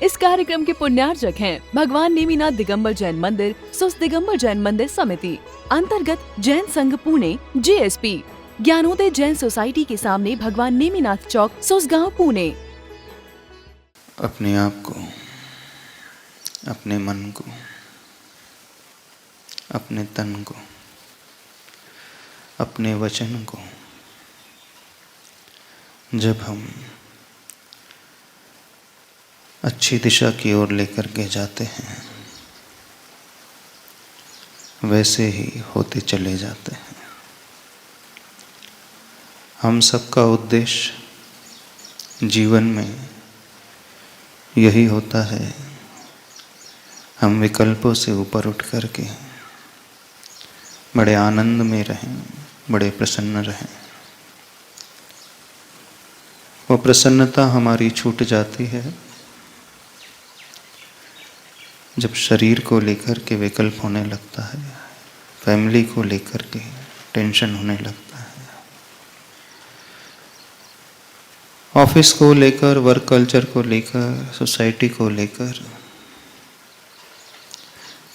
इस कार्यक्रम के पुण्यार्जक हैं भगवान नेमिनाथ दिगंबर जैन मंदिर, सुस दिगंबर जैन मंदिर समिति, अंतर्गत जैन संघ पुणे JSP, ज्ञानोदय जैन सोसाइटी के सामने भगवान नेमिनाथ चौक, सुसगांव, पुणे। अपने आप को, अपने मन को, अपने तन को, अपने वचन को जब हम अच्छी दिशा की ओर लेकर के जाते हैं, वैसे ही होते चले जाते हैं। हम सबका उद्देश्य जीवन में यही होता है, हम विकल्पों से ऊपर उठ करके बड़े आनंद में रहें, बड़े प्रसन्न रहें। वो प्रसन्नता हमारी छूट जाती है जब शरीर को लेकर के विकल्प होने लगता है, फैमिली को लेकर के टेंशन होने लगता है, ऑफिस को लेकर, वर्क कल्चर को लेकर, सोसाइटी को लेकर,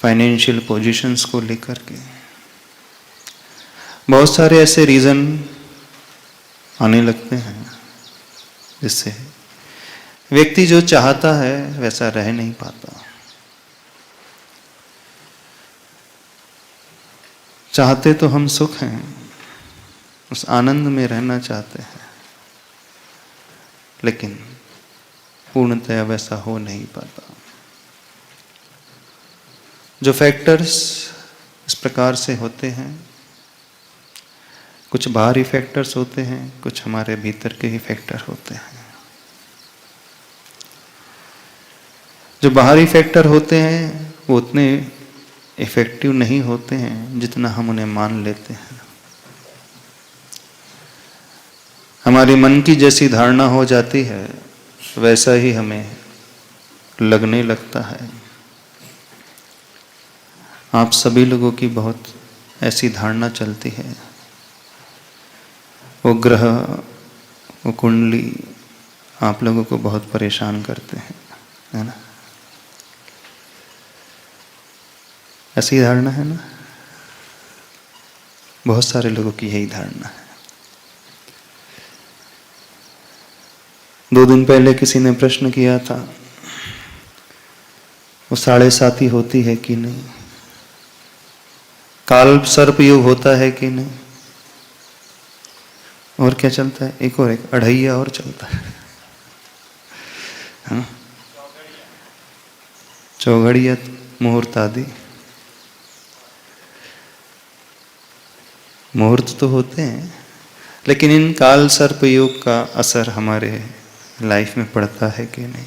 फाइनेंशियल पोजीशंस को लेकर के बहुत सारे ऐसे रीज़न आने लगते हैं जिससे व्यक्ति जो चाहता है वैसा रह नहीं पाता। चाहते तो हम सुख हैं, उस आनंद में रहना चाहते हैं, लेकिन पूर्णतया वैसा हो नहीं पाता। जो फैक्टर्स इस प्रकार से होते हैं, कुछ बाहरी फैक्टर्स होते हैं, कुछ हमारे भीतर के ही फैक्टर होते हैं। जो बाहरी फैक्टर होते हैं वो उतने इफेक्टिव नहीं होते हैं जितना हम उन्हें मान लेते हैं। हमारी मन की जैसी धारणा हो जाती है वैसा ही हमें लगने लगता है। आप सभी लोगों की बहुत ऐसी धारणा चलती है, वो ग्रह, वो कुंडली आप लोगों को बहुत परेशान करते हैं, है ना? ऐसी धारणा है ना? बहुत सारे लोगों की यही धारणा है। 2 दिन पहले किसी ने प्रश्न किया था, वो 7.5 होती है कि नहीं, काल सर्प योग होता है कि नहीं, और क्या चलता है, एक अढ़ैया और चलता है, हाँ? चौघड़िया, मुहूर्त आदि। मुहूर्त तो होते हैं, लेकिन इन काल सर्प योग का असर हमारे लाइफ में पड़ता है कि नहीं?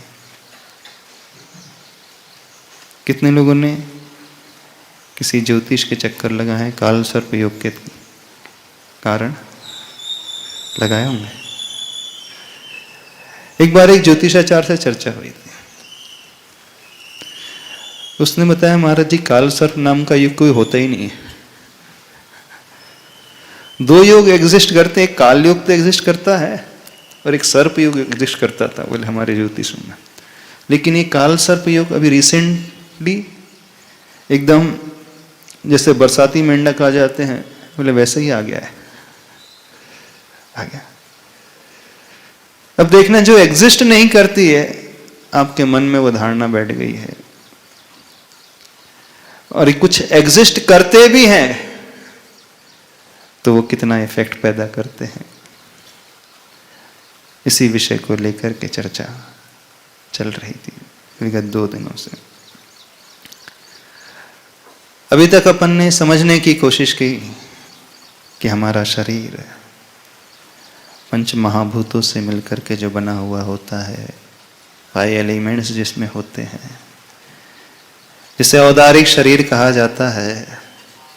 कितने लोगों ने किसी ज्योतिष के चक्कर लगाए हैं काल सर्प योग के कारण? लगाए होंगे। एक बार एक ज्योतिषाचार्य से चर्चा हुई थी, उसने बताया महाराज जी काल सर्प नाम का युग कोई होता ही नहीं है। 2 योग एग्जिस्ट करते हैं, एक काल योग तो एग्जिस्ट करता है और एक सर्प योग एग्जिस्ट करता था बोले हमारे ज्योतिष में, लेकिन ये काल सर्प योग अभी रिसेंटली एकदम जैसे बरसाती मेंढक आ जाते हैं बोले वैसे ही आ गया है, आ गया। अब देखना, जो एग्जिस्ट नहीं करती है आपके मन में वो धारणा बैठ गई है, और कुछ एग्जिस्ट करते भी हैं तो वो कितना इफेक्ट पैदा करते हैं। इसी विषय को लेकर के चर्चा चल रही थी विगत 2 दिनों से। अभी तक अपन ने समझने की कोशिश की कि हमारा शरीर 5 महाभूतों से मिलकर के जो बना हुआ होता है, 5 एलिमेंट्स जिसमें होते हैं, जिसे औदारिक शरीर कहा जाता है,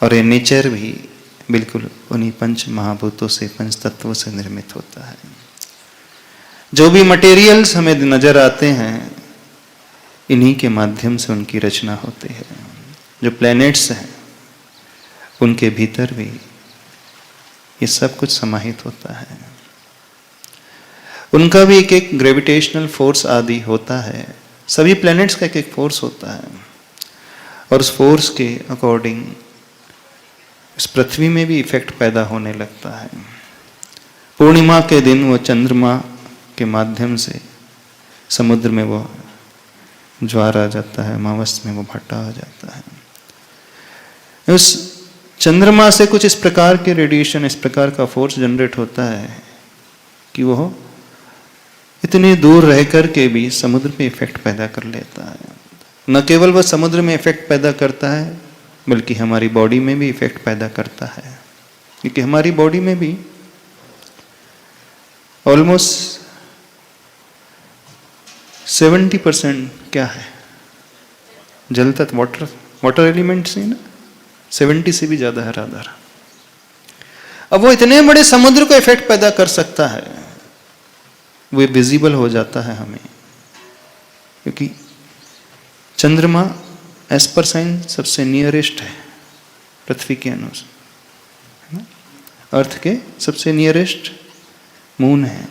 और ये नेचर भी बिल्कुल उन्हीं 5 महाभूतों से, 5 तत्वों से निर्मित होता है। जो भी मटेरियल्स हमें नजर आते हैं इन्हीं के माध्यम से उनकी रचना होती है। जो प्लैनेट्स हैं उनके भीतर भी ये सब कुछ समाहित होता है। उनका भी एक ग्रेविटेशनल फोर्स आदि होता है सभी प्लैनेट्स का एक एक फोर्स होता है, और उस फोर्स के अकॉर्डिंग इस पृथ्वी में भी इफेक्ट पैदा होने लगता है। पूर्णिमा के दिन वो चंद्रमा के माध्यम से समुद्र में वो ज्वार आ जाता है, अमावस में वो भट्टा आ जाता है। उस चंद्रमा से कुछ इस प्रकार के रेडिएशन, इस प्रकार का फोर्स जनरेट होता है कि वो इतनी दूर रह कर के भी समुद्र में इफेक्ट पैदा कर लेता है। न केवल वह समुद्र में इफेक्ट पैदा करता है, बल्कि हमारी बॉडी में भी इफेक्ट पैदा करता है, क्योंकि हमारी बॉडी में भी ऑलमोस्ट 70% क्या है, जल तत्व, वाटर एलिमेंट्स ही ना, 70 से भी ज्यादा है रादर। अब वो इतने बड़े समुद्र को इफेक्ट पैदा कर सकता है, वो विजिबल हो जाता है हमें, क्योंकि चंद्रमा एज पर साइंस सबसे नियरेस्ट है पृथ्वी के अनुसार, अर्थ के सबसे नियरेस्ट मून है।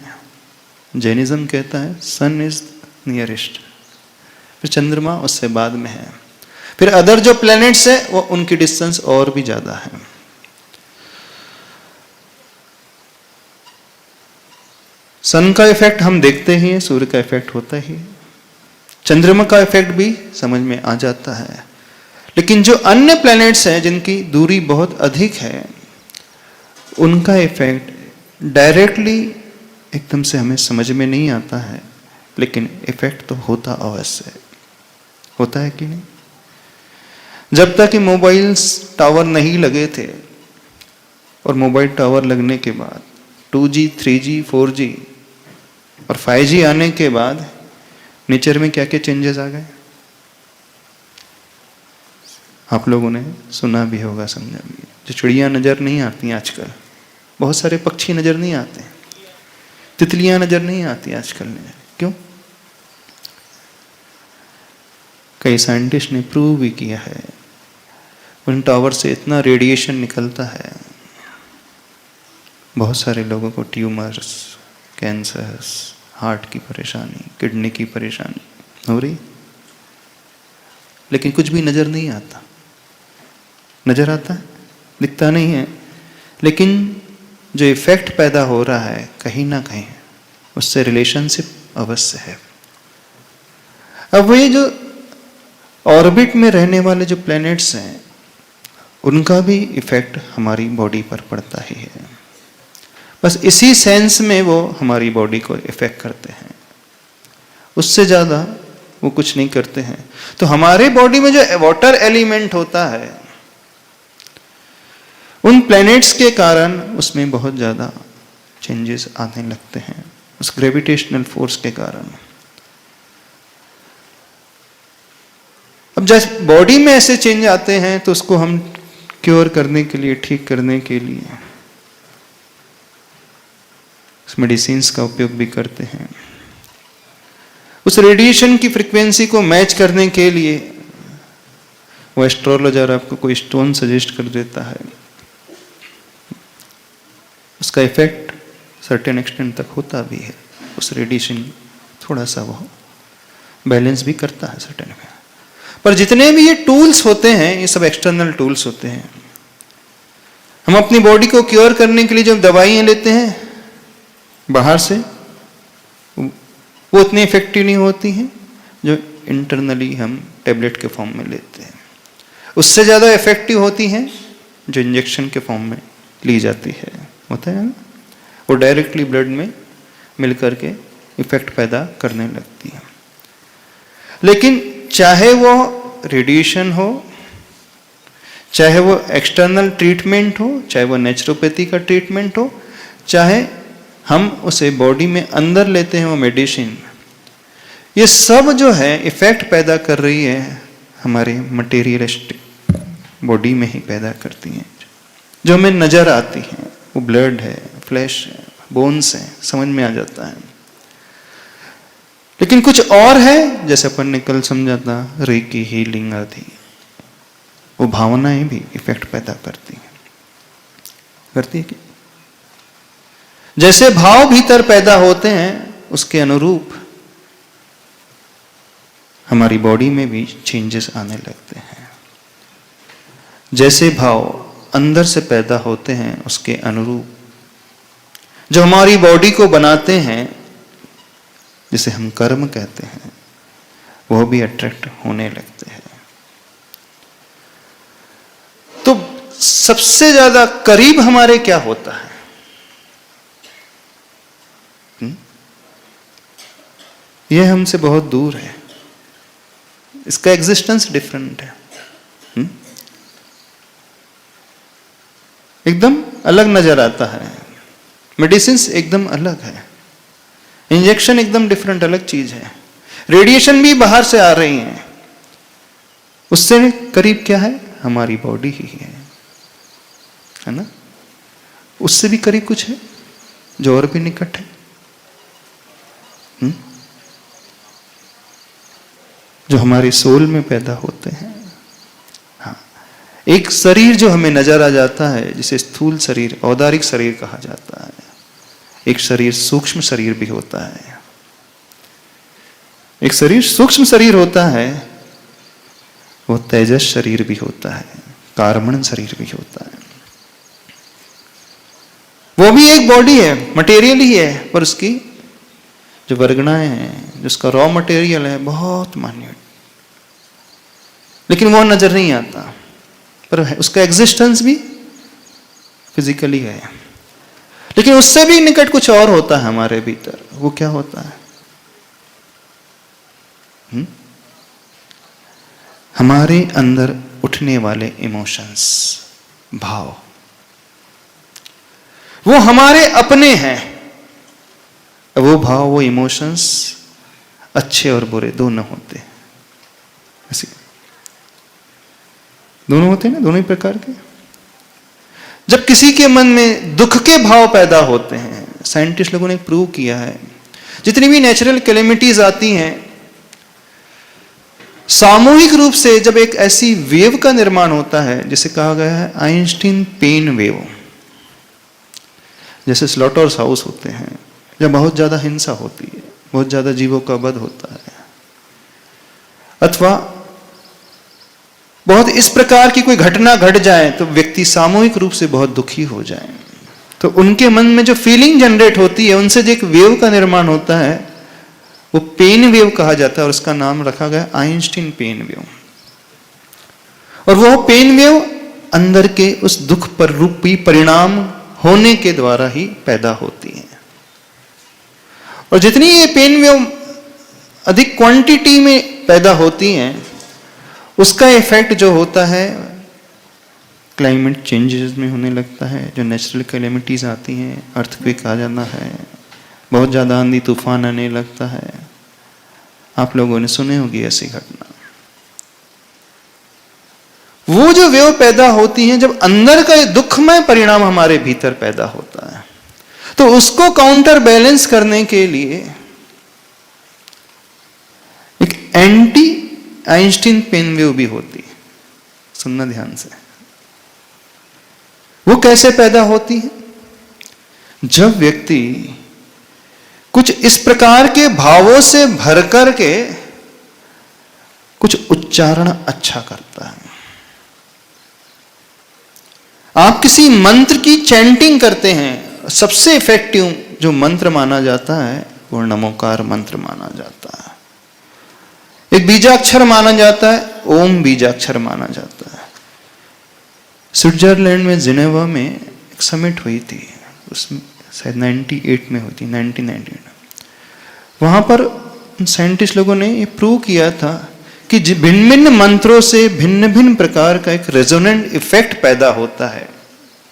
जैनिज्म कहता है सन इज नियरेस्ट, फिर चंद्रमा उससे बाद में है, फिर अदर जो प्लैनेट्स है वो उनकी डिस्टेंस और भी ज्यादा है। सन का इफेक्ट हम देखते ही हैं, सूर्य का इफेक्ट होता ही है, चंद्रमा का इफेक्ट भी समझ में आ जाता है। लेकिन जो अन्य प्लैनेट्स हैं जिनकी दूरी बहुत अधिक है, उनका इफेक्ट डायरेक्टली एकदम से हमें समझ में नहीं आता है, लेकिन इफेक्ट तो होता अवश्य होता है कि नहीं। जब तक कि मोबाइल टावर नहीं लगे थे, और मोबाइल टावर लगने के बाद 2G, 3G, 4G और 5G आने के बाद नेचर में क्या क्या चेंजेस आ गए, आप लोगों ने सुना भी होगा, समझा भी। जो चिड़ियां नजर नहीं आती आजकल, बहुत सारे पक्षी नजर नहीं आते, तितलियां नजर नहीं आती आजकल। क्यों? कई साइंटिस्ट ने प्रूव भी किया है, उन टावर से इतना रेडिएशन निकलता है, बहुत सारे लोगों को ट्यूमर्स, कैंसर्स, हार्ट की परेशानी, किडनी की परेशानी हो रही, लेकिन कुछ भी नजर नहीं आता। नजर आता है, दिखता नहीं है, लेकिन जो इफेक्ट पैदा हो रहा है कहीं ना कहीं उससे रिलेशनशिप अवश्य है। अब ये जो ऑर्बिट में रहने वाले जो प्लैनेट्स हैं, उनका भी इफेक्ट हमारी बॉडी पर पड़ता ही है, बस इसी सेंस में वो हमारी बॉडी को इफेक्ट करते हैं, उससे ज्यादा वो कुछ नहीं करते हैं। तो हमारे बॉडी में जो वाटर एलिमेंट होता है, उन प्लैनेट्स के कारण उसमें बहुत ज्यादा चेंजेस आने लगते हैं, उस ग्रेविटेशनल फोर्स के कारण। अब जब बॉडी में ऐसे चेंज आते हैं, तो उसको हम क्योर करने के लिए, ठीक करने के लिए मेडिसिन का उपयोग भी करते हैं। उस रेडिएशन की फ्रीक्वेंसी को मैच करने के लिए वो एस्ट्रोलॉजर आपको कोई स्टोन सजेस्ट कर देता है, उसका इफेक्ट सर्टेन एक्सटेंट तक होता भी है, उस रेडिएशन थोड़ा सा वो बैलेंस भी करता है सर्टेन में। पर जितने भी ये टूल्स होते हैं, ये सब एक्सटर्नल टूल्स होते हैं। हम अपनी बॉडी को क्योर करने के लिए जब दवाइयां लेते हैं बाहर से, वो उतनी इफेक्टिव नहीं होती हैं जो इंटरनली हम टेबलेट के फॉर्म में लेते हैं। उससे ज़्यादा इफेक्टिव होती हैं जो इंजेक्शन के फॉर्म में ली जाती है, होता है ना, वो डायरेक्टली ब्लड में मिल करके इफेक्ट पैदा करने लगती है। लेकिन चाहे वो रेडिएशन हो, चाहे वो एक्सटर्नल ट्रीटमेंट हो, चाहे वो नेचुरोपैथी का ट्रीटमेंट हो, चाहे हम उसे बॉडी में अंदर लेते हैं वो मेडिसिन, ये सब जो है इफेक्ट पैदा कर रही है हमारे मटेरियलिस्टिक बॉडी में ही पैदा करती हैं। जो हमें नजर आती हैं वो ब्लड है, फ्लैश है, बोन्स है, समझ में आ जाता है। लेकिन कुछ और है, जैसे अपन ने कल समझा था, रेकी, हीलिंग आदि, वो भावनाएं भी इफेक्ट पैदा करती हैं, करती है कि जैसे भाव भीतर पैदा होते हैं, उसके अनुरूप हमारी बॉडी में भी चेंजेस आने लगते हैं। जैसे भाव अंदर से पैदा होते हैं उसके अनुरूप जो हमारी बॉडी को बनाते हैं, जिसे हम कर्म कहते हैं, वो भी अट्रैक्ट होने लगते हैं। तो सबसे ज्यादा करीब हमारे क्या होता है? यह हमसे बहुत दूर है, इसका एग्जिस्टेंस डिफरेंट है, एकदम अलग नजर आता है। मेडिसिन एकदम अलग है, इंजेक्शन एकदम डिफरेंट अलग चीज है, रेडिएशन भी बाहर से आ रही है। उससे करीब क्या है? हमारी बॉडी ही है ना? उससे भी करीब कुछ है जो और भी निकट है, जो हमारी सोल में पैदा होते हैं। हाँ, एक शरीर जो हमें नजर आ जाता है, जिसे स्थूल शरीर, औदारिक शरीर कहा जाता है। एक शरीर सूक्ष्म शरीर भी होता है। एक शरीर सूक्ष्म शरीर होता है, वो तेजस शरीर भी होता है, कार्बन शरीर भी होता है। वो भी एक बॉडी है, मटेरियल ही है, पर उसकी जो वर्गणाएं हैं, जिसका रॉ मटेरियल है बहुत मान्य, लेकिन वो नजर नहीं आता, पर उसका एग्जिस्टेंस भी फिजिकली है। लेकिन उससे भी निकट कुछ और होता है हमारे भीतर। वो क्या होता है? हमारे अंदर उठने वाले इमोशंस, भाव, वो हमारे अपने हैं। वो भाव, वो इमोशंस अच्छे और बुरे दोनों होते हैं। ऐसे दोनों होते हैं ना, दोनों ही प्रकार के। जब किसी के मन में दुख के भाव पैदा होते हैं, साइंटिस्ट लोगों ने प्रूव किया है, जितनी भी नेचुरल कैलेमिटीज आती हैं, सामूहिक रूप से जब एक ऐसी वेव का निर्माण होता है, जिसे कहा गया है आइंस्टीन पेन वेव, जैसे स्लॉटर्स हाउस होते हैं, जब बहुत ज्यादा हिंसा होती है, बहुत ज्यादा जीवों का वध होता है, अथवा बहुत इस प्रकार की कोई घटना घट जाए तो व्यक्ति सामूहिक रूप से बहुत दुखी हो जाए, तो उनके मन में जो फीलिंग जनरेट होती है, उनसे जो एक वेव का निर्माण होता है, वो पेन वेव कहा जाता है, और उसका नाम रखा गया आइंस्टीन पेन वेव। और वो पेन वेव अंदर के उस दुख पर रूपी परिणाम होने के द्वारा ही पैदा होती है। और जितनी ये पेन वेव अधिक क्वांटिटी में पैदा होती हैं, उसका इफेक्ट जो होता है क्लाइमेट चेंजेस में होने लगता है। जो नेचुरल कैलेमिटीज आती हैं, अर्थक्वेक आ जाना है, बहुत ज़्यादा आंधी तूफान आने लगता है। आप लोगों ने सुने होगी ऐसी घटना। वो जो वेव पैदा होती है, जब अंदर का दुखमय परिणाम हमारे भीतर पैदा होता है, तो उसको काउंटर बैलेंस करने के लिए एक एंटी आइंस्टीन पेन वेव भी होती है। सुनना ध्यान से। वो कैसे पैदा होती है? जब व्यक्ति कुछ इस प्रकार के भावों से भर करके कुछ उच्चारण अच्छा करता है। आप किसी मंत्र की चैंटिंग करते हैं, सबसे इफेक्टिव जो मंत्र माना जाता है वो नमोकार मंत्र माना जाता है। एक बीजाक्षर माना जाता है, ओम बीजाक्षर माना जाता है। स्विट्जरलैंड में जिनेवा में एक समिट हुई थी, उसमें शायद 98 में हुई थी, 1998। वहां पर साइंटिस्ट लोगों ने ये प्रूव किया था कि भिन्न भिन्न मंत्रों से भिन्न भिन्न प्रकार का एक रेजोनेंट इफेक्ट पैदा होता है।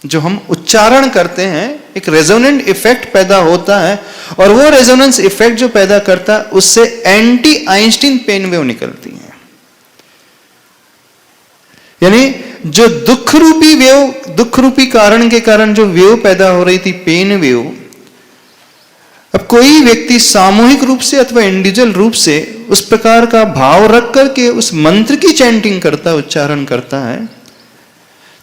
जो हम उच्चारण करते हैं, एक रेजोनेंट इफेक्ट पैदा होता है, और वो रेजोनेंस इफेक्ट जो पैदा करता है, उससे एंटी आइंस्टीन पेन वेव निकलती है। यानी जो दुख रूपी वेव, दुख रूपी कारण के कारण जो वेव पैदा हो रही थी, पेन वेव, अब कोई व्यक्ति सामूहिक रूप से अथवा इंडिविजुअल रूप से उस प्रकार का भाव रख करके उस मंत्र की चैंटिंग करता है, उच्चारण करता है,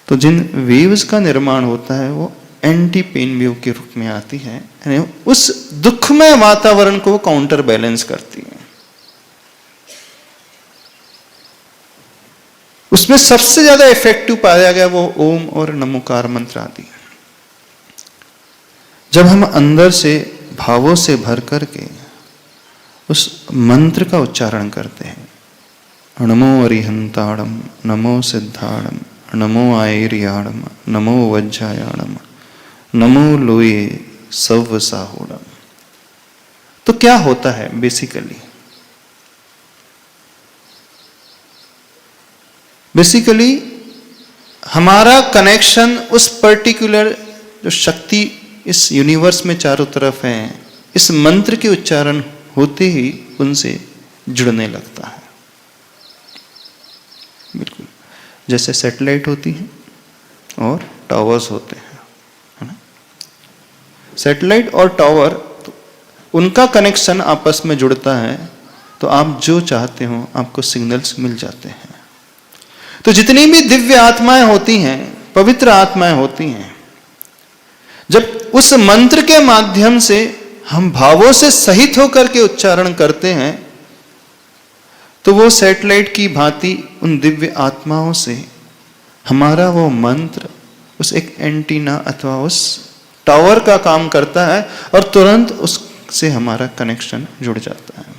तो जिन वेव्स का निर्माण होता है वो एंटी पेन वेव के रूप में आती है, यानी उस दुखमय वातावरण को काउंटर बैलेंस करती है। उसमें सबसे ज्यादा इफेक्टिव पाया गया वो ओम और नमोकार मंत्र आदि। जब हम अंदर से भावों से भर करके उस मंत्र का उच्चारण करते हैं, नमो अरिहंताड़म, नमो सिद्धाड़म, नमो आयर्याड़म, नमो वज्जायाड़म, नमो लोये सव साहोड़म, तो क्या होता है बेसिकली हमारा कनेक्शन उस पर्टिकुलर जो शक्ति इस यूनिवर्स में चारों तरफ है, इस मंत्र के उच्चारण होते ही उनसे जुड़ने लगता है। बिल्कुल जैसे सैटेलाइट होती है और टावर्स होते हैं, है ना। सैटेलाइट और टावर तो उनका कनेक्शन आपस में जुड़ता है तो आप जो चाहते हो आपको सिग्नल्स मिल जाते हैं। तो जितनी भी दिव्य आत्माएं होती हैं, पवित्र आत्माएं होती हैं, जब उस मंत्र के माध्यम से हम भावों से सहित होकर के उच्चारण करते हैं तो वो सैटेलाइट की भांति उन दिव्य आत्माओं से हमारा वो मंत्र उस एक एंटीना अथवा उस टावर का काम करता है और तुरंत उससे हमारा कनेक्शन जुड़ जाता है।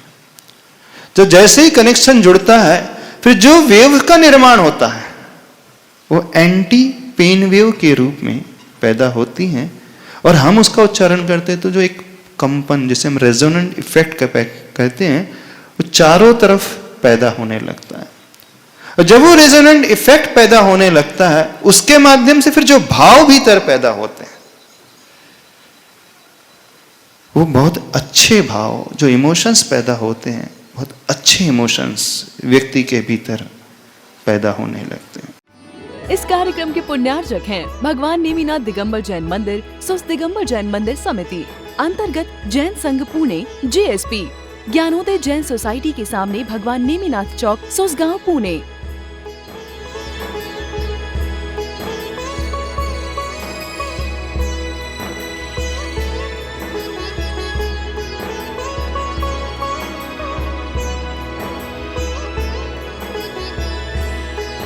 जो जैसे ही कनेक्शन जुड़ता है फिर जो वेव का निर्माण होता है वो एंटी पेन वेव के रूप में पैदा होती हैं और हम उसका उच्चारण करते हैं तो जो एक कंपन, जिसे हम रेजोनेंट इफेक्ट कहते हैं, वो चारों तरफ पैदा होने लगता है। और जब वो रेजोनेंट इफेक्ट पैदा होने लगता है उसके माध्यम से फिर जो भाव भीतर पैदा होते हैं वो बहुत अच्छे भाव, जो इमोशंस पैदा होते हैं, बहुत अच्छे इमोशंस व्यक्ति के भीतर पैदा होने लगते हैं। इस कार्यक्रम के पुण्यार्जक हैं भगवान नेमिनाथ दिगंबर जैन मंदिर, सुस दिगंबर जैन मंदिर समिति, अंतर्गत जैन संघ पुणे, JSP, ज्ञानोदय जैन सोसाइटी के सामने भगवान नेमिनाथ चौक, सुसगांव, पुणे।